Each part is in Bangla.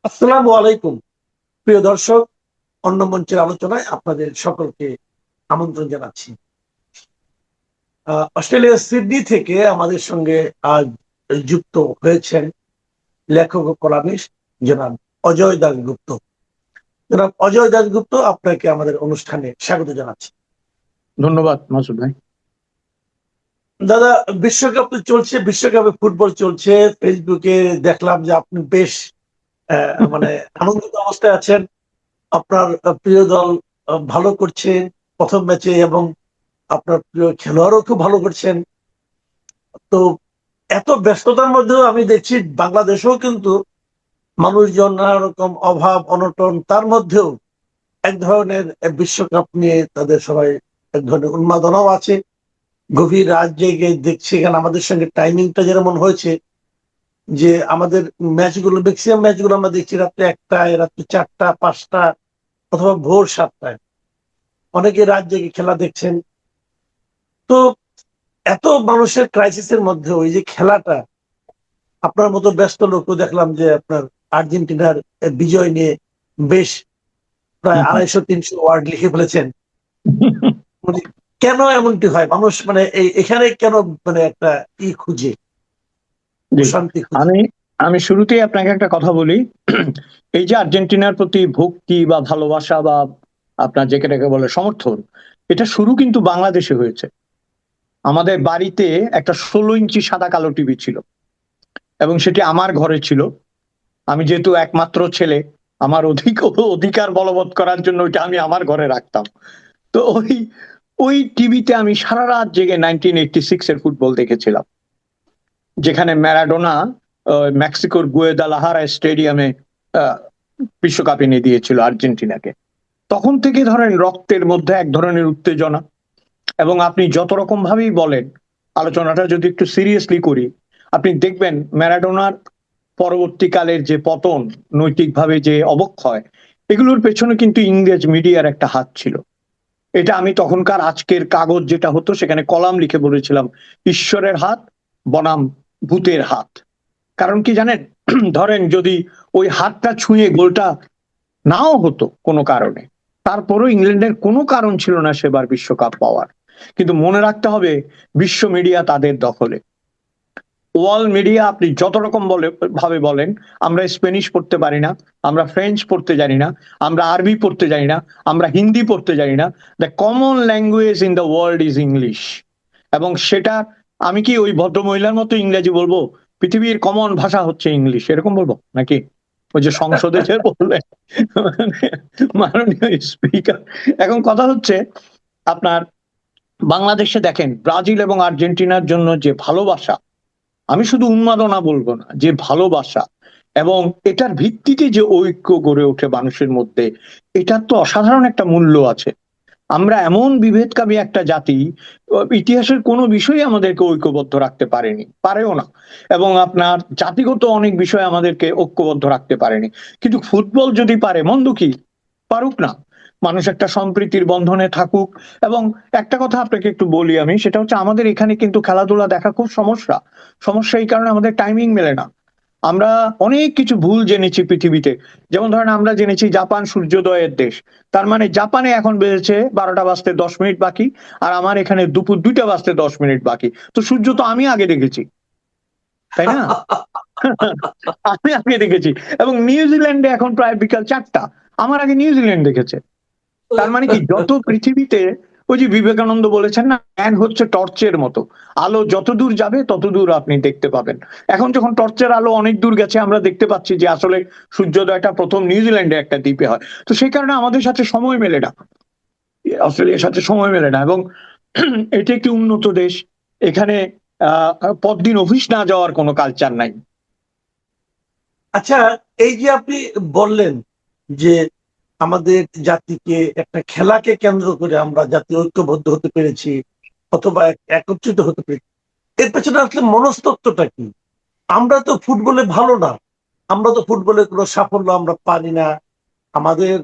আসসালামু আলাইকুম প্রিয় দর্শক, অন্য মঞ্চের আলোচনায় আপনাদের সকলকে আমন্ত্রণ জানাচ্ছি। অস্ট্রেলিয়ার সিডনি থেকে আমাদের সঙ্গে আজ যুক্ত হয়েছেন লেখক ও কলামিস্ট জনাব অজয় দাশগুপ্ত। জনাব অজয় দাশগুপ্ত, আপনাকে আমাদের অনুষ্ঠানে স্বাগত জানাচ্ছি। ধন্যবাদ মাসুদ ভাই। দাদা, বিশ্বকাপ তো চলছে, বিশ্বকাপে ফুটবল চলছে। ফেসবুকে দেখলাম যে আপনি বেশ মানে আনন্দিত অবস্থায় আছেন। আপনার প্রিয় দল ভালো করছে প্রথম ম্যাচে, এবং আপনার প্রিয় খেলোয়াড়ও খুব ভালো করছেন। তো এত ব্যস্ততার মধ্যেও আমি দেখছি বাংলাদেশেও কিন্তু মানুষজন নানা রকম অভাব অনটন, তার মধ্যেও এক ধরনের বিশ্বকাপ নিয়ে তাদের সবাই এক ধরনের উন্মাদনাও আছে। গভীর রাত জেগে দেখছি, এখানে আমাদের সঙ্গে টাইমিংটা যেমন হয়েছে যে আমাদের ম্যাচগুলো, ম্যাক্সিমাম ম্যাচগুলো আমরা দেখছি রাত্রে 1টায়, রাত্রে 4টা 5টা, অথবা ভোর 7টায়। অনেকে রাত জেগে খেলা দেখছেন। তো এত মানুষের ক্রাইসিসের মধ্যে ওই যে খেলাটা, আপনার মতো ব্যস্ত লোকও দেখলাম যে আপনার আর্জেন্টিনার বিজয় নিয়ে বেশ প্রায় 250-300 ওয়ার্ড লিখে ফেলেছেন। মানে কেন এমনটি হয়? মানুষ মানে এখানে কেন মানে একটা খুঁজে, জি, শান্তি খুঁজে? আমি আমি শুরুতেই আপনাকে একটা কথা বলি। এই যে আর্জেন্টিনার প্রতি ভক্তি বা ভালোবাসা বা আপনার যেটাকে বলে সমর্থন, এটা শুরু কিন্তু বাংলাদেশে হয়েছে। আমাদের বাড়িতে একটা 16 ইঞ্চি সাদা কালো টিভি ছিল এবং সেটি আমার ঘরে ছিল। আমি যেহেতু একমাত্র ছেলে, আমার অধিকার বলবৎ করার জন্য ওইটা আমি আমার ঘরে রাখতাম। তো ওই ওই টিভিতে আমি সারা রাত জেগে 1986 এর ফুটবল দেখেছিলাম, যেখানে ম্যারাডোনা মেক্সিকোর গুয়েদালাহারা স্টেডিয়ামে আহ, বিশ্বকাপ এনে দিয়েছিল আর্জেন্টিনাকে। তখন থেকে ধরেন রক্তের মধ্যে এক ধরনের উত্তেজনা। এবং আপনি যত রকম ভাবেই বলেন, আলোচনাটা যদি একটু সিরিয়াসলি করি, আপনি দেখবেন ম্যারাডোনার পরবর্তীকালের যে পতন, নৈতিকভাবে যে অবক্ষয়, এগুলোর পেছনে কিন্তু ইংরেজ মিডিয়ার একটা হাত ছিল। এটা আমি তখনকার আজকের কাগজ যেটা হতো সেখানে কলাম লিখে বলেছিলাম, ঈশ্বরের হাত বনাম ভূতের হাত। কারণ কি জানেন, ধরেন যদি ওই হাতটা ছুঁয়ে গোলটা নাও হতো কোনো কারণে, তারপরও ইংল্যান্ডের কোনো কারণ ছিল না সেবার বিশ্বকাপ পাওয়ার। কিন্তু মনে রাখতে হবে, বিশ্ব মিডিয়া তাদের দখলে। ওয়ার্ল্ড মিডিয়া আপনি যত রকম ভাবে বলেন, আমরা স্প্যানিশ পড়তে পারি না, আমরা ফ্রেঞ্চ পড়তে জানি না, আমরা আরবি পড়তে জানি না, আমরা হিন্দি পড়তে জানি না। The common language in the world is English. এবং সেটা, আমি কি ওই ভদ্রমহিলার মতো ইংরেজি বলবো, পৃথিবীর কমন ভাষা হচ্ছে ইংলিশ, এরকম বলবো নাকি? ওই যে সংসদে যে বললেন মাননীয় স্পিকার। এখন কথা হচ্ছে, আপনার বাংলাদেশে দেখেন ব্রাজিল এবং আর্জেন্টিনার জন্য যে ভালোবাসা, আমি শুধু উন্মাদনা বলবো না, যে ভালোবাসা এবং এটার ভিত্তিতে যে ঐক্য গড়ে ওঠে মানুষের মধ্যে, এটার তো অসাধারণ একটা মূল্য আছে। আমরা এমন বিভেদকামী একটা জাতি, ইতিহাসের কোনো বিষয় আমাদেরকে ঐক্যবদ্ধ রাখতে পারেনি, পারেও না। এবং আপনার জাতিগত অনেক বিষয় আমাদেরকে ঐক্যবদ্ধ রাখতে পারেনি। কিন্তু ফুটবল যদি পারে, মন্দ কি, পারুক না, মানুষ একটা সম্প্রীতির বন্ধনে থাকুক। এবং একটা কথা আপনাকে একটু বলি আমি, সেটা হচ্ছে আমাদের এখানে কিন্তু খেলাধুলা দেখা খুব সমস্যা। সমস্যা এই কারণে আমাদের টাইমিং মেলে না। আমরা অনেক কিছু ভুল জেনেছি পৃথিবীতে। যেমন ধরেন আমরা জেনেছি জাপান সূর্যোদয়ের দেশ। তার মানে জাপানে এখন বেজেছে 12টা বাজতে 10 মিনিট বাকি, আর আমার এখানে দুপুর 2টা বাজতে 10 মিনিট বাকি। তো সূর্য তো আমি আগে দেখেছি, তাই না? আমি আগে দেখেছি। এবং নিউজিল্যান্ডে এখন প্রায় বিকাল 4টা, আমার আগে নিউজিল্যান্ড দেখেছে। তার মানে কি, যত পৃথিবীতে, ওই যে বিবেকানন্দ বলেছেন না, জ্ঞান হচ্ছে টর্চের মতো, আলো যত দূর যাবে তত দূর আপনি দেখতে পাবেন। এখন যখন টর্চের আলো অনেক দূর গেছে, আমরা দেখতে পাচ্ছি যে আসলে সূর্যোদয়টা প্রথম নিউজিল্যান্ডে একটা দ্বীপে হয়। তো সেই কারণে আমাদের সাথে সময় মেলে না, অস্ট্রেলিয়ার সাথে সময় মেলে না। এবং এটি একটি উন্নত দেশ, এখানে পরদিন অফিস না যাওয়ার কোনো কালচার নাই। আচ্ছা, এই যে আপনি বললেন যে আমাদের জাতিকে, একটা খেলাকে কেন্দ্র করে আমরা জাতি ঐক্যবদ্ধ হতে পেরেছি, অথবা একত্রিত হতে পেরেছি, এর পেছনে আসলে মনস্তত্ত্বটা কি? আমরা তো ফুটবলে ভালো না, আমরা তো ফুটবলে কোনো সাফল্য আমরা পারি না। আমাদের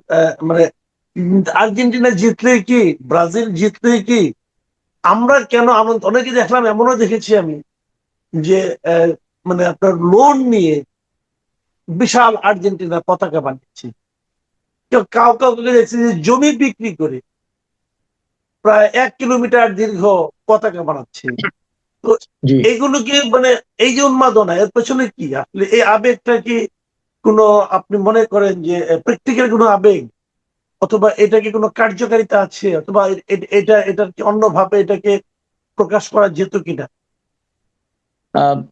মানে আর্জেন্টিনা জিতলে কি, ব্রাজিল জিতলে কি, আমরা কেন আনন্দ? অনেকে দেখলাম, এমনও দেখেছি আমি যে মানে আপনার লোন নিয়ে বিশাল আর্জেন্টিনার পতাকা বানিয়েছে। কাউকে দেখছি যে জমি বিক্রি করে প্রায় 1 কিলোমিটার দীর্ঘ পতাকা বানাচ্ছে। তো জি। এইগুলো কি মানে এই যে উন্মাদনা, এর পেছনে কি আসলে এই আবেগটা কি কোনো, আপনি মনে করেন যে প্র্যাকটিক্যাল কোনো আবেগ, অথবা এটা কি কোনো কার্যকারিতা আছে, অথবা এটার কি অন্যভাবে এটাকে প্রকাশ করা যেত কিনা?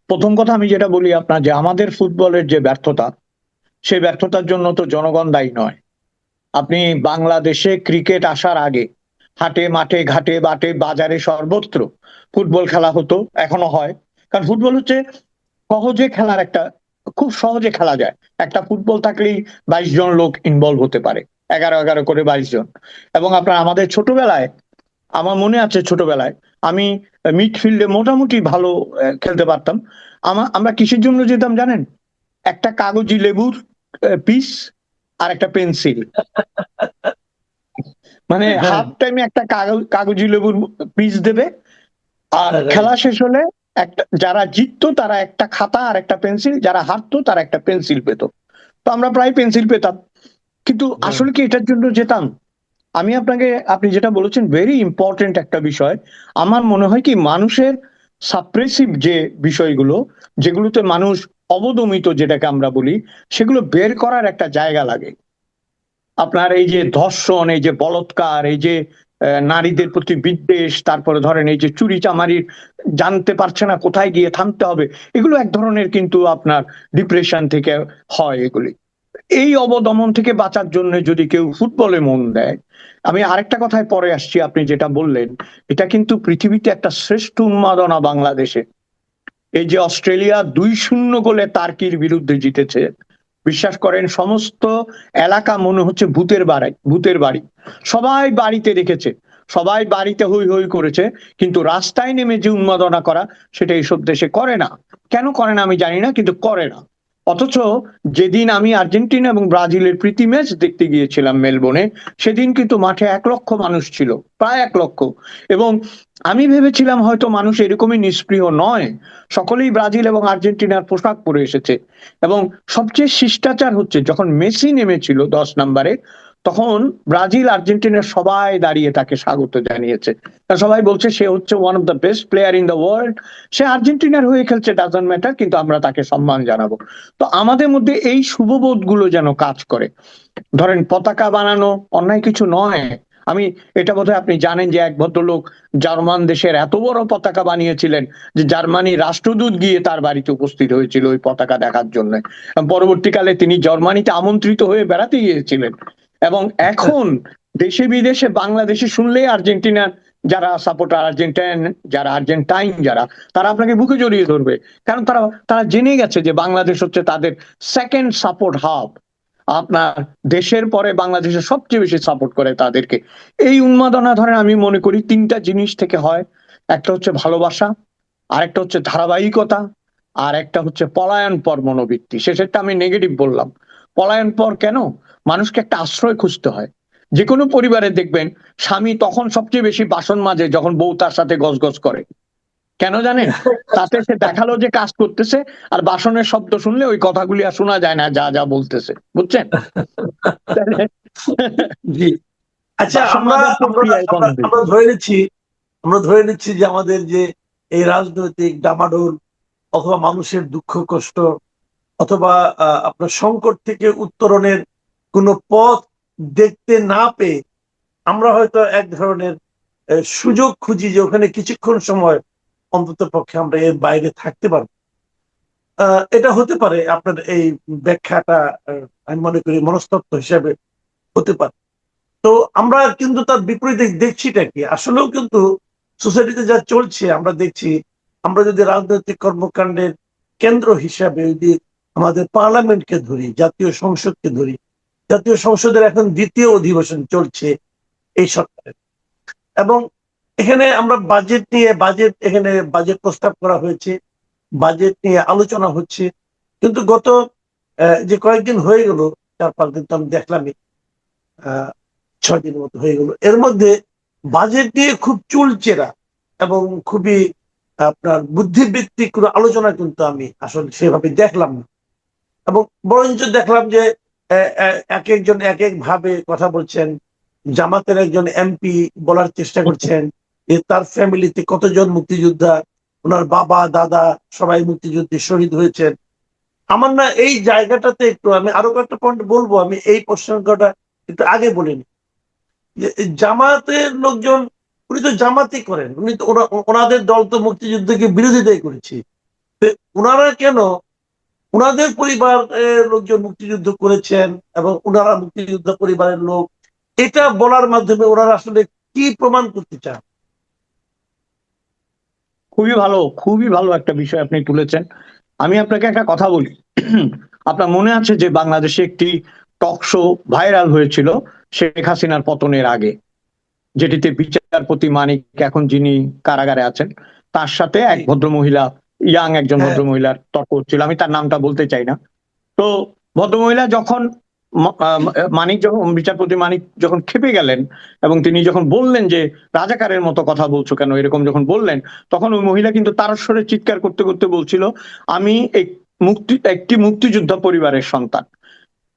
প্রথম কথা আমি যেটা বলি আপনার, যে আমাদের ফুটবলের যে ব্যর্থতা, সেই ব্যর্থতার জন্য তো জনগণ দায়ী নয়। আপনি বাংলাদেশে ক্রিকেট আসার আগে হাটে মাঠে ঘাটে বাটে বাজারে সর্বত্র ফুটবল খেলা হতো, এখনো হয়। কারণ ফুটবল হচ্ছে সহজে খেলার একটা, খুব সহজে খেলা যায়। একটা ফুটবল থাকলেই 22 জন লোক ইনভলভ হতে পারে, 11 11 করে 22 জন। এবং আপনার আমাদের ছোটবেলায়, আমার মনে আছে ছোটবেলায় আমি মিডফিল্ডে মোটামুটি ভালো খেলতে পারতাম। আমরা কিসের জন্য যেতাম জানেন? একটা কাগজি লেবুর পিস আর একটা পেন্সিল। মানে হ্যাঁ, হাফ টাইমে একটা কাগজি লেবুর পিস দেবে, আর রাইট। খেলা শেষ হলে একটা, যারা জিততো তারা একটা খাতা আর একটা পেন্সিল, যারা হারতো তারা একটা পেন্সিল পেত। তো আমরা প্রায় পেন্সিল পেতাম। কিন্তু হ্যাঁ, আসলে কি এটার জন্য যেতাম? আমি আপনাকে, আপনি যেটা বলেছেন ভেরি ইম্পর্টেন্ট একটা বিষয়। আমার মনে হয় কি, মানুষের সাপ্রেসিভ যে বিষয়গুলো, যেগুলোতে মানুষ অবদমিত যেটাকে আমরা বলি, সেগুলো বের করার একটা জায়গা লাগে। আপনার এই যে ধর্ষণ, এই যে বলৎকার, এই যে নারীদের প্রতি বিদ্বেষ, তারপরে ধরেন এই যে চুরি চামারি, জানতে পারছে না কোথায় গিয়ে থামতে হবে, এগুলো এক ধরনের কিন্তু আপনার ডিপ্রেশন থেকে হয় এগুলি। এই অবদমন থেকে বাঁচার জন্য যদি কেউ ফুটবলে মন দেয়, আমি আরেকটা কথায় পরে আসছি, আপনি যেটা বললেন, এটা কিন্তু পৃথিবীতে একটা শ্রেষ্ঠ উন্মাদনা বাংলাদেশে। এই যে অস্ট্রেলিয়া 2-0 গোলে তার্কির বিরুদ্ধে জিতেছে, বিশ্বাস করেন সমস্ত এলাকা মনে হচ্ছে ভূতের বাড়ি। সবাই বাড়িতে রেখেছে, সবাই বাড়িতে হই হই করেছে, কিন্তু রাস্তায় নেমে যে উন্মাদনা করা, সেটা এইসব দেশে করে না। কেন করে না আমি জানি না, কিন্তু করে না। অথচ যেদিন আমি আর্জেন্টিনা এবং ব্রাজিলের প্রীতি ম্যাচ দেখতে গিয়েছিলাম মেলবোর্নে, সেদিন কিন্তু মাঠে 1 লক্ষ মানুষ ছিল, প্রায় 1 লক্ষ। এবং আমি ভেবেছিলাম হয়তো মানুষ এরকমই নিষ্ক্রিয় নয়, সকলেই ব্রাজিল এবং আর্জেন্টিনার পোশাক পরে এসেছে। এবং সবচেয়ে শিষ্টাচার হচ্ছে, যখন মেসি নেমেছিল 10 নম্বরে, তখন ব্রাজিল আর্জেন্টিনার সবাই দাঁড়িয়ে তাকে স্বাগত জানিয়েছে। তা সবাই বলছে সে হচ্ছে one of the best player in the world, সে আর্জেন্টিনার হয়ে খেলছে, ডাজন্ট ম্যাটার, কিন্তু আমরা তাকে সম্মান জানাবো। তো আমাদের মধ্যে এই শুভবোধ গুলো যেন কাজ করে। ধরেন পতাকা বানানো অন্যায় কিছু নয়। আমি, এটা বোধহয় আপনি জানেন যে এক ভদ্রলোক জার্মান দেশের এত বড় পতাকা বানিয়েছিলেন যে জার্মানির রাষ্ট্রদূত গিয়ে তার বাড়িতে উপস্থিত হয়েছিল ওই পতাকা দেখার জন্য। পরবর্তীকালে তিনি জার্মানিতে আমন্ত্রিত হয়ে বেড়াতে গিয়েছিলেন। এবং এখন দেশে বিদেশে বাংলাদেশে শুনলেই আর্জেন্টিনার যারা সাপোর্টার, আর্জেন্টাইন যারা, তারা আপনাকে বুকে জড়িয়ে ধরবে। কারণ তারা তারা জেনে গেছে যে বাংলাদেশ হচ্ছে তাদের সেকেন্ড সাপোর্ট হাব। আপনার দেশের পরে বাংলাদেশের সবচেয়ে বেশি সাপোর্ট করে তাদেরকে। এই উন্মাদনা ধরেন আমি মনে করি 3টা জিনিস থেকে হয়। একটা হচ্ছে ভালোবাসা, আরেকটা হচ্ছে ধারাবাহিকতা, আর একটা হচ্ছে পলায়ন পর মনোবৃত্তি। শেষেরটা আমি নেগেটিভ বললাম। পলায়ন পর কেন? মানুষকে একটা আশ্রয় খুঁজতে হয়। যে কোনো পরিবারে দেখবেন স্বামী তখন সবচেয়ে বেশি বাসন মাজে যখন বউ তার সাথে গজগজ করে। কেন জানেন? তাতে সে দেখালো যে কাজ করতেছে, আর বাসনের শব্দ শুনলে ওই কথাগুলি আর শোনা যায় না যা যা বলতেছে, বুঝছেন? তাহলে জি। আচ্ছা, বাসন আমরা মাজার আমরা প্রক্রিয়ায় আমরা বন্ধ। আমরা ধরে নিচ্ছি, যে আমাদের যে এই রাজনৈতিক ডামাডোল, অথবা মানুষের দুঃখ কষ্ট, অথবা আপনার সংকট থেকে উত্তরণের কোনো পথ দেখতে না পেয়ে আমরা হয়তো এক ধরনের সুযোগ খুঁজি যে ওখানে কিছুক্ষণ সময় অন্তত পক্ষে আমরা এর বাইরে থাকতে পারবো। এটা হতে পারে আপনার এই ব্যাখ্যাটা, আমি মনে করি মনস্তত্ত্ব হিসেবে হতে পারে। তো আমরা কিন্তু তার বিপরীতে দেখছিটা কি, আসলেও কিন্তু সোসাইটিতে যা চলছে আমরা দেখছি। আমরা যদি রাজনৈতিক কর্মকাণ্ডের কেন্দ্র হিসাবে যদি আমাদের পার্লামেন্টকে ধরি, জাতীয় সংসদকে ধরি, জাতীয় সংসদের এখন দ্বিতীয় অধিবেশন চলছে এই সরকারের, এবং এখানে আমরা বাজেট প্রস্তাব করা হয়েছে, বাজেট নিয়ে আলোচনা হচ্ছে। কিন্তু গত যে কয়েকদিন হয়ে গেল, 4-5 দিন তো আমি দেখলামই, 6 দিনের মতো হয়ে গেল, এর মধ্যে বাজেট নিয়ে খুব চুলচেরা এবং খুবই আপনার বুদ্ধিবৃত্তিক কোনো আলোচনা কিন্তু আমি আসলে সেভাবে দেখলাম না। এবং বরঞ্চ দেখলাম যে এক একজন এক এক ভাবে কথা বলছেন। জামাতের একজন এমপি বলার চেষ্টা করছেন যে তার ফ্যামিলিতে কতজন মুক্তিযোদ্ধা, ওনার বাবা দাদা সবাই মুক্তিযুদ্ধে শহীদ হয়েছেন। আমার না এই জায়গাটাতে একটু, আমি আরো কয়েকটা পয়েন্ট বলবো, আমি এই প্রসঙ্গটা একটু আগে বলিনি যে জামাতের লোকজন, উনি তো জামাতই করেন, উনি তো ওনাদের দল তো মুক্তিযুদ্ধকে বিরোধিতাই করেছে। ওনারা কেন ওনাদের পরিবার লোকজন মুক্তিযুদ্ধ করেছেন এবং ওনারা মুক্তিযুদ্ধ পরিবারের লোক, এটা বলার মাধ্যমে ওনারা আসলে কি প্রমাণ করতে চান? খুবই ভালো একটা বিষয় আপনি তুলেছেন। আমি আপনাকে একটা কথা বলি। আপনার মনে আছে যে বাংলাদেশে একটি টক শো ভাইরাল হয়েছিল শেখ হাসিনার পতনের আগে, যেটিতে বিচারপতি মানিক, এখন যিনি কারাগারে আছেন, তার সাথে এক ভদ্রমহিলা, একজন হ্যাঁ, ভদ্রমহিলার তর্ক হচ্ছিল। আমি তার নামটা বলতে চাই না। তো ভদ্রমহিলা যখন মানিক, যখন বিচারপতি মানিক যখন খেপে গেলেন এবং তিনি যখন বললেন যে রাজাকারের মতো কথা বলছো কেন, এরকম যখন বললেন, তখন ওই মহিলা কিন্তু তারস্বরে চিৎকার করতে করতে বলছিল, আমি একটি মুক্তিযোদ্ধা পরিবারের সন্তান।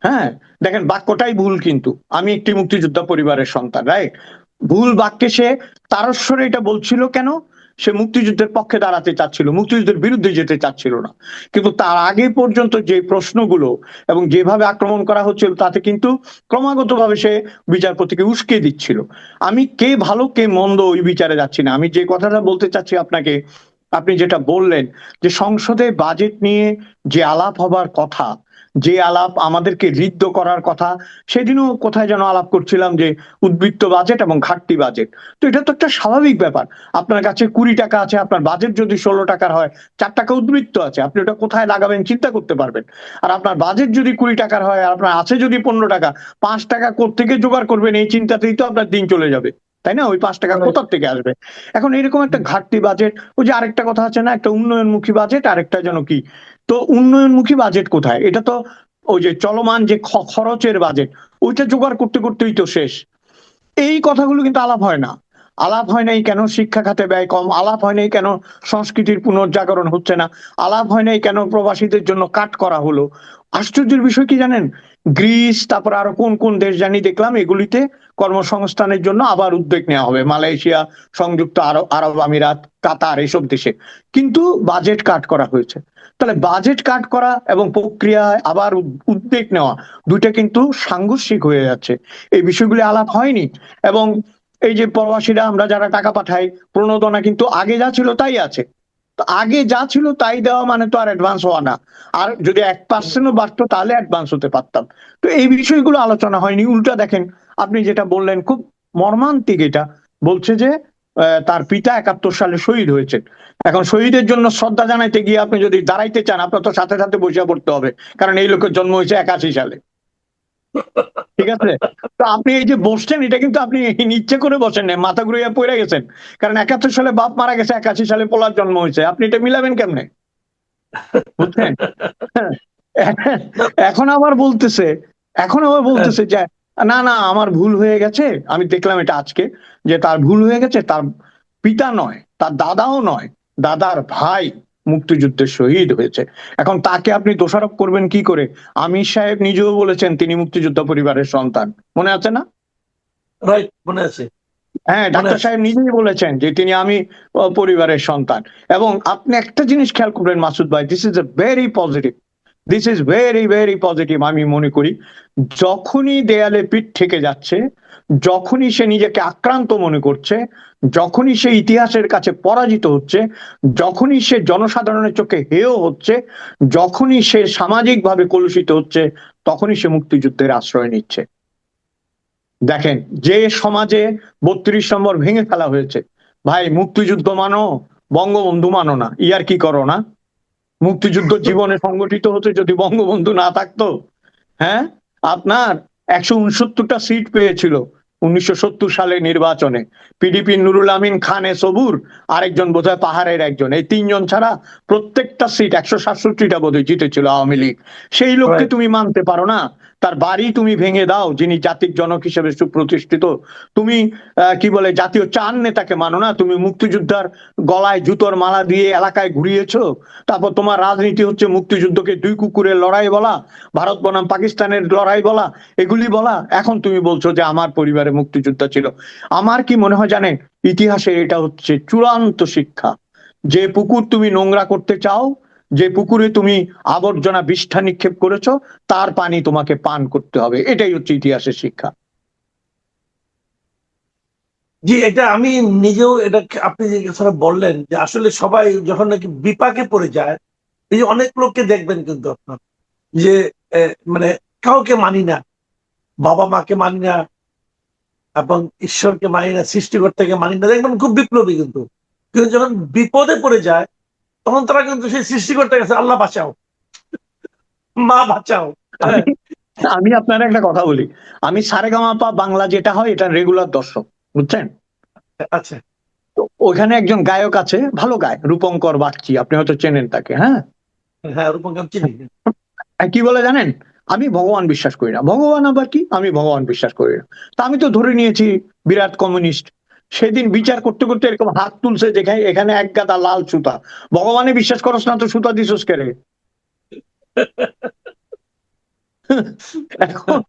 হ্যাঁ, দেখেন বাক্যটাই ভুল, কিন্তু আমি একটি মুক্তিযোদ্ধা পরিবারের সন্তান, রাইট? ভুল বাক্যে সে তারস্বরে এটা বলছিল কেন? সে মুক্তিযুদ্ধের পক্ষে দাঁড়াতে চাচ্ছিল, মুক্তিযুদ্ধের বিরুদ্ধে যেতে চাচ্ছিল না। কিন্তু তার আগে পর্যন্ত যে প্রশ্নগুলো এবং যেভাবে আক্রমণ করা হচ্ছিল, তাতে কিন্তু ক্রমাগতভাবে সে বিচারপতিকে উস্কে দিচ্ছিল। আমি কে ভালো কে মন্দ ওই বিচারে যাচ্ছি না। আমি যে কথাটা বলতে চাচ্ছি আপনাকে, আপনি যেটা বললেন যে সংসদে বাজেট নিয়ে যে আলাপ হবার কথা, যে আলাপ আমাদেরকে ঋদ্ধ করার কথা, সেদিনও কোথায় যেন আলাপ করছিলাম যে উদ্বৃত্ত বাজেট এবং ঘাটতি বাজেট। তো এটা তো একটা স্বাভাবিক ব্যাপার। আপনার কাছে 20 টাকা আছে, আপনার বাজেট যদি 16 টাকার হয়, 4 টাকা উদ্বৃত্ত আছে, আপনি ওটা কোথায় লাগাবেন চিন্তা করতে পারবেন। আর আপনার বাজেট যদি 20 টাকার হয়, আর আপনার আছে যদি 15 টাকা, 5 টাকা কোত্থেকে জোগাড় করবেন এই চিন্তাতেই তো আপনার দিন চলে যাবে, তাই না? ওই 5 টাকা right, কোথার থেকে আসবে? এখন এরকম একটা ঘাটতি বাজেট, ওই যে আরেকটা কথা আছে না, একটা উন্নয়নমুখী বাজেট, আরেকটা যেন কি, তো উন্নয়নমুখী বাজেট কোথায়? এটা তো ওই যে চলমান যে খরচের বাজেট, ওইটা জোগাড় করতে করতেই তো শেষ। এই কথাগুলো কিন্তু আলাপ হয় না। আলাপ হয় নাই কেন শিক্ষা খাতে ব্যয় কম, আলাপ হয় নাই কেন সংস্কৃতির পুনর্জাগরণ হচ্ছে না, আলাপ হয় নাই কেন প্রবাসীদের জন্য কাট করা হলো। আশ্চর্যের বিষয় কি জানেন, গ্রিস, তারপর আরো কোন কোন দেশ জানি দেখলাম, এগুলিতে কর্মসংস্থানের জন্য আবার উদ্যোগ নেওয়া হবে, মালয়েশিয়া, সংযুক্ত আরব আরব আমিরাত, কাতার, এসব দেশে। কিন্তু বাজেট কাট করা হয়েছে। তাহলে বাজেট কাট করা এবং প্রক্রিয়ায় আবার উদ্যোগ নেওয়া, দুইটা কিন্তু সাংঘর্ষিক হয়ে যাচ্ছে। এই বিষয়গুলি আলাপ হয়নি। এবং এই যে প্রবাসীরা আমরা যারা টাকা পাঠাই, প্রণোদনা কিন্তু আগে যা ছিল তাই আছে। তো আগে যা ছিল তাই দেওয়া মানে তো আর অ্যাডভান্স হওয়া না। আর যদি 1%ও বাড়তো তাহলে অ্যাডভান্স হতে পারতাম। তো এই বিষয়গুলো আলোচনা হয়নি। উল্টা দেখেন, আপনি যেটা বললেন খুব মর্মান্তিক, এটা বলছে যে তার পিতা 71 সালে শহীদ হয়েছে। এখন শহীদের জন্য শ্রদ্ধা জানাইতে গিয়ে আপনি যদি দাঁড়াইতে চান, আপনার তো সাথে সাথে বসে পড়তে হবে, কারণ এই লোকের জন্ম হয়েছে 81 সালে। ঠিক আছে? তো আপনি এই যে বসছেন, এটা কিন্তু আপনি ইচ্ছে করে বসেন না, মাথা ঘুরিয়ে পড়ে গেছেন। কারণ 71 সালে বাপ মারা গেছে, 81 সালে পোলার জন্ম হয়েছে, আপনি এটা মিলাবেন কেমনে? বুঝছেন? এখন আবার বলতেছে, এখন আবার হ্যাঁ, বলতেছে যে না না আমার ভুল হয়ে গেছে। আমি দেখলাম এটা আজকে, যে তার ভুল হয়ে গেছে, তার পিতা নয়, তার দাদাও নয়, দাদার ভাই মুক্তিযুদ্ধে শহীদ হয়েছে। এখন তাকে আপনি দোষারোপ করবেন কি করে? আমির সাহেব নিজেও বলেছেন তিনি মুক্তিযোদ্ধা পরিবারের সন্তান, মনে আছে না? রাইট, মনে আছে, হ্যাঁ, মনে ডাক্তার আছে। সাহেব নিজেই বলেছেন যে তিনি আমি পরিবারের সন্তান। এবং আপনি একটা জিনিস খেয়াল করবেন মাসুদ ভাই, this is a very positive, this is very very positive. আমি মনে করি যখনই দেয়ালে পিঠ থেকে যাচ্ছে, যখনই সে নিজেকে আক্রান্ত মনে করছে, যখনই সে ইতিহাসের কাছে পরাজিত হচ্ছে, যখনই সে জনসাধারণের চোখে হেয় হচ্ছে, যখনই সে সামাজিকভাবে কলুষিত হচ্ছে, তখনই সে মুক্তিযুদ্ধের আশ্রয় নিচ্ছে। দেখেন, যে সমাজে 32 নম্বর ভেঙে ফেলা হয়েছে, ভাই মুক্তিযুদ্ধ মানো, বঙ্গবন্ধু মানো না, ইয়ার কি করো না? মুক্তিযুদ্ধ জীবনে সংগঠিত হতে যদি বঙ্গবন্ধু না থাকতো, হ্যাঁ, আপনার 169টা সিট পেয়েছিল, 1970 সালে নির্বাচনে পিডিপি নুরুল আমিন খানে সবুর, আরেকজন বোধহয় পাহাড়ের একজন, এই তিনজন ছাড়া প্রত্যেকটা সিট 167টা বোধহয় জিতেছিল আওয়ামী লীগ। সেই লোককে Right. তুমি মানতে পারো না? তার বাড়ি তুমি ভেঙে দাও, যিনি জাতির জনক হিসেবে সুপ্রতিষ্ঠিত। তুমি কি বলে জাতীয় চার নেতাকে মানো না? তুমি মুক্তিযোদ্ধার গলায় জুতোর মালা দিয়ে এলাকায় ঘুরিয়েছো। তারপর তোমার রাজনীতি হচ্ছে মুক্তিযুদ্ধকে দুই কুকুরের লড়াই বলা, ভারত বনাম পাকিস্তানের লড়াই বলা, এগুলি বলা। এখন তুমি বলছো যে আমার পরিবারে মুক্তিযোদ্ধা ছিল। আমার কি মনে হয় জানেন, ইতিহাসের এটা হচ্ছে চূড়ান্ত শিক্ষা। যে পুকুর তুমি নোংরা করতে চাও, যে পুকুরে তুমি আবর্জনা বিষ্ঠা নিক্ষেপ করেছো, তার পানি তোমাকে পান করতে হবে। এটাই হচ্ছে ইতিহাসের শিক্ষা। জি, এটা আমি নিজেও, এটা আপনি যে কথাটা বললেন যে আসলে সবাই যখন নাকি বিপাকে পড়ে যায়, এই যে অনেক লোককে দেখবেন কিন্তু আপনার যে মানে কাউকে মানি না, বাবা মাকে মানি না এবং ঈশ্বরকে মানি না, সৃষ্টিকর্তাকে মানি না, দেখবেন খুব বিপ্লবী কিন্তু, কিন্তু যখন বিপদে পড়ে যায় তখন তারা কিন্তু সেই সৃষ্টিকর্তার কাছে আল্লাহ বাঁচাও, মা বাঁচাও। আমি আমি আপনার একটা কথা বলি, আমি সারেগামাপা বাংলা যেটা হয় এটা রেগুলার দর্শক, বুঝছেন? আচ্ছা, তো ওখানে একজন গায়ক আছে, ভালো গায়, রূপঙ্কর বাগচি, আপনি হয়তো চেনেন তাকে। হ্যাঁ, হ্যাঁ, রূপঙ্কর চিনি। কি বলে জানেন? আমি ভগবান বিশ্বাস করি না। ভগবান আবার কি? আমি ভগবান বিশ্বাস করি না। তা আমি তো ধরে নিয়েছি বিরাট কমিউনিস্ট। সেদিন বিচার করতে করতে এরকম হাত তুলছে যেখানে এখানে এক গাদা লাল সুতা। ভগবানে বিশ্বাস করস না তো সুতা দিছস কে রে? এখন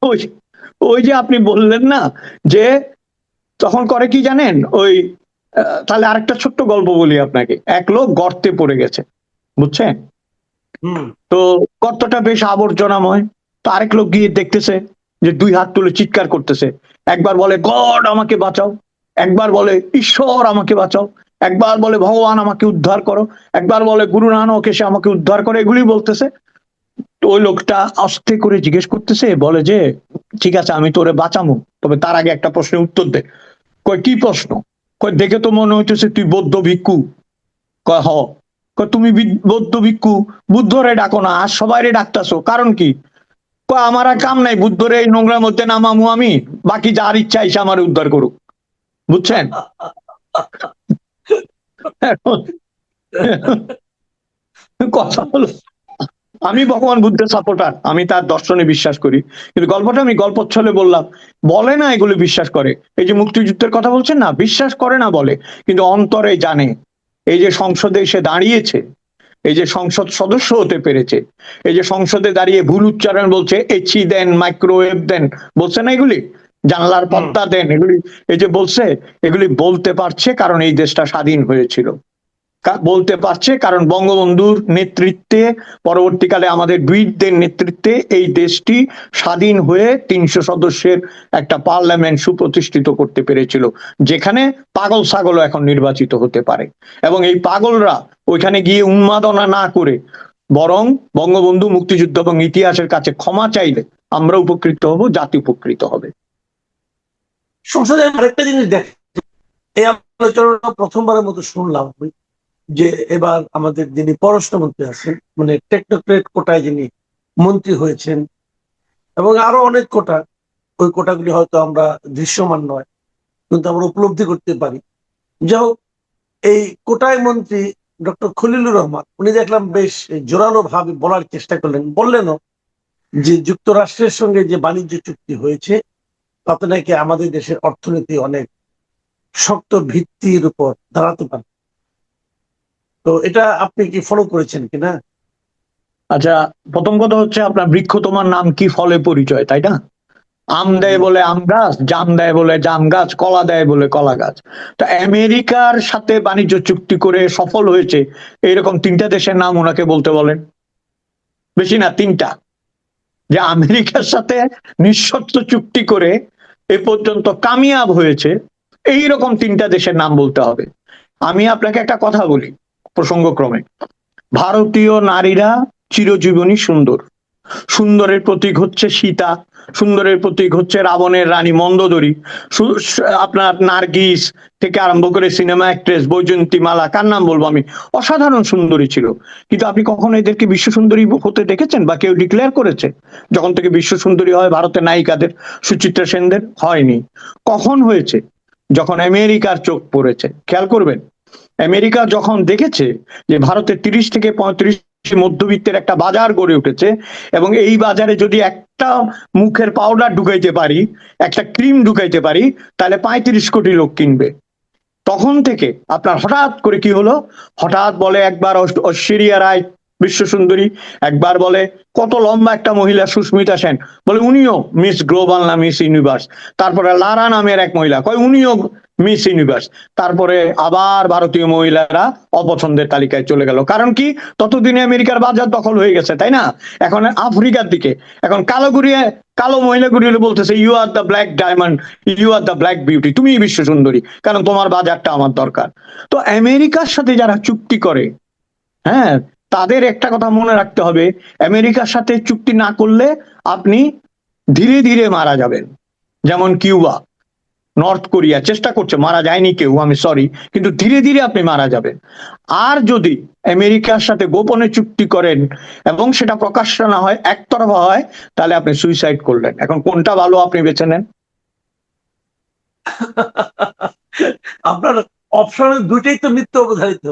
ওই ওই যে আপনি বললেন না যে তখন করে কি জানেন, ওই তাহলে আরেকটা ছোট্ট গল্প বলি আপনাকে। এক লোক গর্তে পড়ে গেছে, বুঝছেন? হম, তো গর্তটা বেশ আবর্জনাময়। তো আরেক লোক গিয়ে দেখতেছে যে দুই হাত তুলে চিৎকার করতেছে, একবার বলে গড আমাকে বাঁচাও, একবার বলে ঈশ্বর আমাকে বাঁচাও, একবার বলে ভগবান আমাকে উদ্ধার করো, একবার বলে গুরু নানক এসে আমাকে উদ্ধার করো, এগুলি বলতেছে। তো ওই লোকটা আস্তে করে জিজ্ঞেস করতেছে, বলে যে ঠিক আছে আমি তোরে বাঁচামু, তবে তার আগে একটা প্রশ্নের উত্তর দে। কয় কি প্রশ্ন? কয় দেখে তো মনে হইতেছে তুই বৌদ্ধ ভিক্ষু। কয় হ। কয় তুমি বৌদ্ধ ভিক্ষু, বুদ্ধরে ডাকো না, আর সবাই ডাকতাছো, কারণ কি? কয় আমার আর কাম নাই, বুদ্ধরে এই নোংরার মধ্যে নামামু আমি, বাকি যার ইচ্ছা এসে আমার উদ্ধার করুক। বুঝছেন? এখন কথা হলো, আমি ভগবান বুদ্ধের সাপোর্টার, আমি তার দর্শনে বিশ্বাস করি, কিন্তু গল্পটা আমি গল্পচ্ছলে বললাম। বলে না এগুলো বিশ্বাস করে। এই যে মুক্তিযুদ্ধের কথা বলছেন না, বিশ্বাস করে না বলে, কিন্তু অন্তরে জানে। এই যে সংসদে এসে দাঁড়িয়েছে, এই যে সংসদ সদস্য হতে পেরেছে, এই যে সংসদে দাঁড়িয়ে ভুল উচ্চারণ বলছে, এচি দেন, মাইক্রোওয়েভ দেন, বলছে না এগুলি, জানলার পর্দা দেন, এগুলি এই যে বলছে, এগুলি বলতে পারছে কারণ এই দেশটা স্বাধীন হয়েছিল। বলতে পারছে কারণ বঙ্গবন্ধুর নেতৃত্বে, পরবর্তীকালে আমাদের বীরদের নেতৃত্বে এই দেশটি স্বাধীন হয়ে 300 সদস্যের একটা পার্লামেন্ট সুপ্রতিষ্ঠিত করতে পেরেছিল, যেখানে পাগল ছাগলও এখন নির্বাচিত হতে পারে। এবং এই পাগলরা ওইখানে গিয়ে উন্মাদনা না করে বরং বঙ্গবন্ধু, মুক্তিযুদ্ধ এবং ইতিহাসের কাছে ক্ষমা চাইলে আমরা উপকৃত হব, জাতি উপকৃত হবে। সংসদে আরেকটা জিনিস দেখ, এই আলোচনা প্রথমবারের মতো শুনলাম যে এবার আমাদের যিনি পররাষ্ট্রমন্ত্রী আছেন, মানে টেকনোক্রেট কোটায় যিনি মন্ত্রী হয়েছেন, এবং আরো অনেক কোটা, ওই কোটাগুলি হয়তো আমরা দৃশ্যমান নয় কিন্তু আমরা উপলব্ধি করতে পারি। যাই হোক, এই কোটায় মন্ত্রী ডক্টর খলিলুর রহমান, উনি দেখলাম বেশ জোরালো ভাবে বলার চেষ্টা করলেন, বললেনও যে যুক্তরাষ্ট্রের সঙ্গে যে বাণিজ্য চুক্তি হয়েছে তাতে নাকি আমাদের দেশের অর্থনীতি অনেক শক্ত ভিত্তির উপর দাঁড়াতে পারে। তো এটা আপনি কি ফলো করেছেন কিনা? আচ্ছা, প্রথম কথা হচ্ছে আপনার বৃক্ষ তোমার নাম কি, ফলে পরিচয়, তাই না? আম দেয় বলে আম গাছ, জাম দেয় বলে জাম গাছ, কলা দেয় বলে কলা গাছ। তো আমেরিকার সাথে বাণিজ্য চুক্তি করে সফল হয়েছে এইরকম 3টা দেশের নাম ওনাকে বলতে বলেন। বেশি না, 3টা। যে আমেরিকার সাথে নিঃশর্ত চুক্তি করে এ পর্যন্ত কামিয়াব হয়েছে, এইরকম 3টা দেশের নাম বলতে হবে। আমি আপনাকে একটা কথা বলি প্রসঙ্গক্রমে, ভারতীয় নারীরা চিরজীবনী সুন্দর। সুন্দরের প্রতীক হচ্ছে সীতা, সুন্দরের প্রতীক হচ্ছে রাবণের রানী মন্দোদরী, আপনার নার্গিস থেকে আরম্ভ করে সিনেমা অ্যাক্ট্রেস বৈজয়ন্তীমালা, কার নাম বলবো আমি, অসাধারণ সুন্দরী ছিল। কিন্তু আপনি কখনো এদেরকে বিশ্ব সুন্দরী হতে দেখেছেন বা কেউ ডিক্লেয়ার করেছে? যখন থেকে বিশ্ব সুন্দরী হয় ভারতের নায়িকাদের, সুচিত্রা সেনদের, হয়নি। কখন হয়েছে? যখন আমেরিকার চোখ পড়েছে। খেয়াল করবেন, আমেরিকা যখন দেখেছে যে ভারতের 30 থেকে 35 মধ্যবিত্তের একটা বাজার গড়ে উঠেছে, এবং এই বাজারে যদি একটা মুখের পাউডার ঢুকাইতে পারি, একটা ক্রিম ঢুকাইতে পারি, তাহলে 35 কোটি লোক কিনবে। তখন থেকে আপনার হঠাৎ করে কি হলো, হঠাৎ বলে একবার ঐশ্বরিয়া রায় বিশ্ব সুন্দরী, একবার বলে কত লম্বা একটা মহিলা সুস্মিতা সেন, বলে উনিও মিস গ্লোবাল না মিস ইউনিভার্স। তারপরে লারা নামের এক মহিলা কয় উনিও মিস ইউনিভার্স। তারপরে আবার ভারতীয় মহিলারা অপছন্দের তালিকায় চলে গেল। কারণ কি? ততদিনে আমেরিকার বাজার দখল হয়ে গেছে, তাই না? এখন আফ্রিকার দিকে এখন কালো মহিলাগুলি বলতেছে you are the black diamond, you are the black beauty, তুমিই বিশ্ব সুন্দরী, কারণ তোমার বাজারটা আমার দরকার। তো আমেরিকার সাথে যারা চুক্তি করে, হ্যাঁ, তাদের একটা কথা মনে রাখতে হবে, আমেরিকার সাথে চুক্তি না করলে আপনি ধীরে ধীরে মারা যাবেন। যেমন কিউবা, নর্থ কোরিয়া চেষ্টা করছে, মারা যায়নি কেউ, আমি সরি, কিন্তু ধীরে ধীরে আপনি মারা যাবেন। আর যদি আমেরিকার সাথে গোপনে চুক্তি করেন এবং সেটা প্রকাশ্য না হয়, একতরফা হয়, তাহলে আপনি সুইসাইড করলেন। এখন কোনটা ভালো আপনি বেছে নেন। আপনার অপশনের দুইটাই তো মৃত্যু অবধারিত।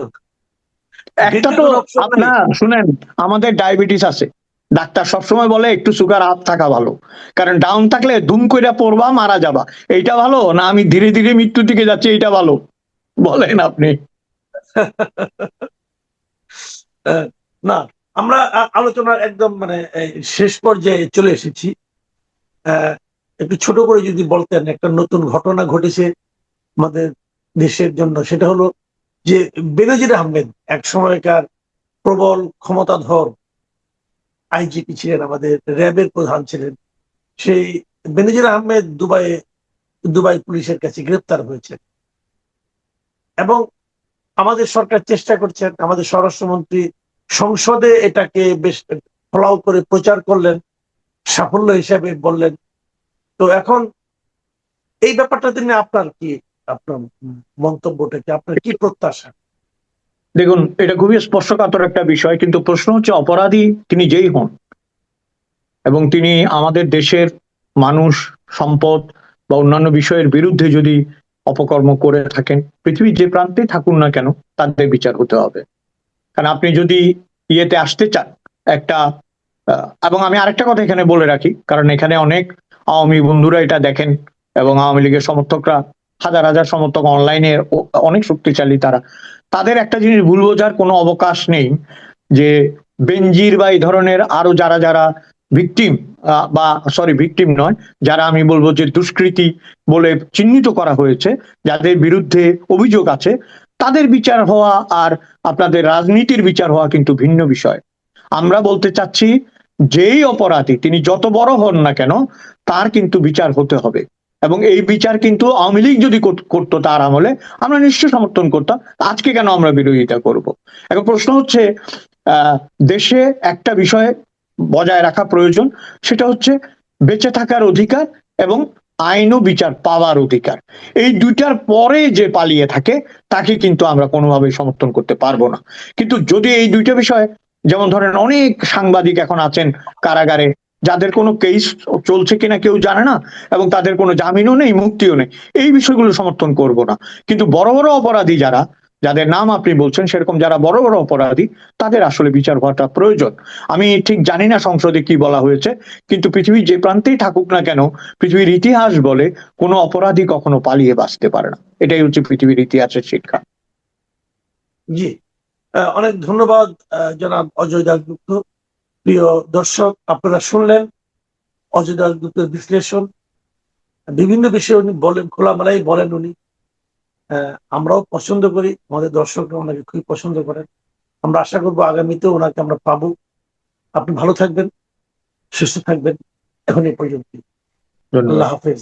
একটা তো আপনার শুনেন, আমাদের ডায়াবেটিস আছে, ডাক্তার সবসময় বলে একটু সুগার আপ থাকা ভালো, কারণ ডাউন থাকলে ধুম কইরা পড়বা, মারা যাবা। এইটা ভালো না আমি ধীরে ধীরে মৃত্যুর দিকে যাচ্ছি, এইটা ভালো? বলেন আপনি। না, আমরা আলোচনার একদম মানে শেষ পর্যায়ে চলে এসেছি। একটু ছোট করে যদি বলতেন, একটা নতুন ঘটনা ঘটেছে আমাদের দেশের জন্য, সেটা হলো যে বেনজির আহমেদ এক সময়কার প্রবল ক্ষমতাধর আইজিপি ছিলেন, আমাদের র্যাবের প্রধান ছিলেন। সেই বেনজির আহমেদ দুবাই পুলিশের কাছে গ্রেপ্তার হয়েছে, এবং আমাদের সরকার চেষ্টা করছেন, আমাদের স্বরাষ্ট্রমন্ত্রী সংসদে এটাকে বেশ ফলাও করে প্রচার করলেন, সাফল্য হিসেবে বললেন। তো এখন এই ব্যাপারটাতে নিয়ে আপনার মন্তব্যটা কি, আপনার কি প্রত্যাশা? দেখুন, এটা খুবই স্পর্শকাতর একটা বিষয়, কিন্তু প্রশ্ন হচ্ছে অপরাধী তিনি যেই হন এবং তিনি আমাদের দেশের মানুষ, সম্পদ বা অন্যান্য বিষয়ের বিরুদ্ধে যদি অপকর্ম করে থাকেন, পৃথিবীর যে প্রান্তে থাকুন না কেন, তাদের বিচার হতে হবে। কারণ আপনি যদি ইয়েতে আসতে চান একটা, এবং আমি আরেকটা কথা এখানে বলে রাখি, কারণ এখানে অনেক আওয়ামী বন্ধুরা এটা দেখেন, এবং আওয়ামী লীগের সমর্থকরা, হাজার হাজার সমর্থক অনলাইনে অনেক শক্তিশালী, তাদের একটা জিনিস ভুল বোঝার কোনো অবকাশ নেই, যে বেনজির বা এই ধরনের আরো যারা যারা ভিকটিম, বা সরি ভিকটিম নয়, যারা আমি বলবো যে দুষ্কৃতী বলে চিহ্নিত করা হয়েছে, যাদের বিরুদ্ধে অভিযোগ আছে, তাদের বিচার হওয়া আর আপনাদের রাজনীতির বিচার হওয়া কিন্তু ভিন্ন বিষয়। আমরা বলতে চাচ্ছি, যেই অপরাধী তিনি যত বড় হন না কেন, তার কিন্তু বিচার হতে হবে। এবং এই বিচার কিন্তু আওয়ামী লীগ যদি করতো তার আমলে, আমরা নিশ্চয় সমর্থন করতাম। আজকে কেন আমরা বিরোধিতা করব? এখন প্রশ্ন হচ্ছে, দেশে একটা বিষয় বজায় রাখা প্রয়োজন, সেটা হচ্ছে বেঁচে থাকার অধিকার এবং আইন ও বিচার পাওয়ার অধিকার। এই দুইটার পরে যে পালিয়ে থাকে, তাকে কিন্তু আমরা কোনোভাবেই সমর্থন করতে পারবো না। কিন্তু যদি এই দুইটা বিষয়, যেমন ধরেন অনেক সাংবাদিক এখন আছেন কারাগারে, যাদের কোনো কেস চলছে কিনা কেউ জানে না, এবং তাদের কোনো জামিনও নেই, মুক্তিও নেই, এই বিষয়গুলো সমর্থন করব না। কিন্তু বড় বড় অপরাধী যারা, যাদের নাম আপনি বলছেন, সেরকম যারা বড় বড় অপরাধী, তাদের আসলে বিচার হওয়াটা প্রয়োজন। আমি ঠিক জানি না সংসদে কি বলা হয়েছে, কিন্তু পৃথিবীর যে প্রান্তেই থাকুক না কেন, পৃথিবীর ইতিহাস বলে কোনো অপরাধী কখনো পালিয়ে বাঁচতে পারে না। এটাই হচ্ছে পৃথিবীর ইতিহাসের শিক্ষা। জি, অনেক ধন্যবাদ জনাব অজয় দাশগুপ্ত। প্রিয় দর্শক, আপনারা শুনলেন অজয় দাশগুপ্তের বিশ্লেষণ। বিভিন্ন বিষয়ে উনি বলেন, খোলামেলাই বলেন উনি। আমরাও পছন্দ করি, আমাদের দর্শকরা ওনাকে খুবই পছন্দ করেন। আমরা আশা করবো আগামীতেও ওনাকে আমরা পাবো। আপনি ভালো থাকবেন, সুস্থ থাকবেন। এখন এই পর্যন্ত, ধন্যবাদ। আল্লাহ হাফেজ।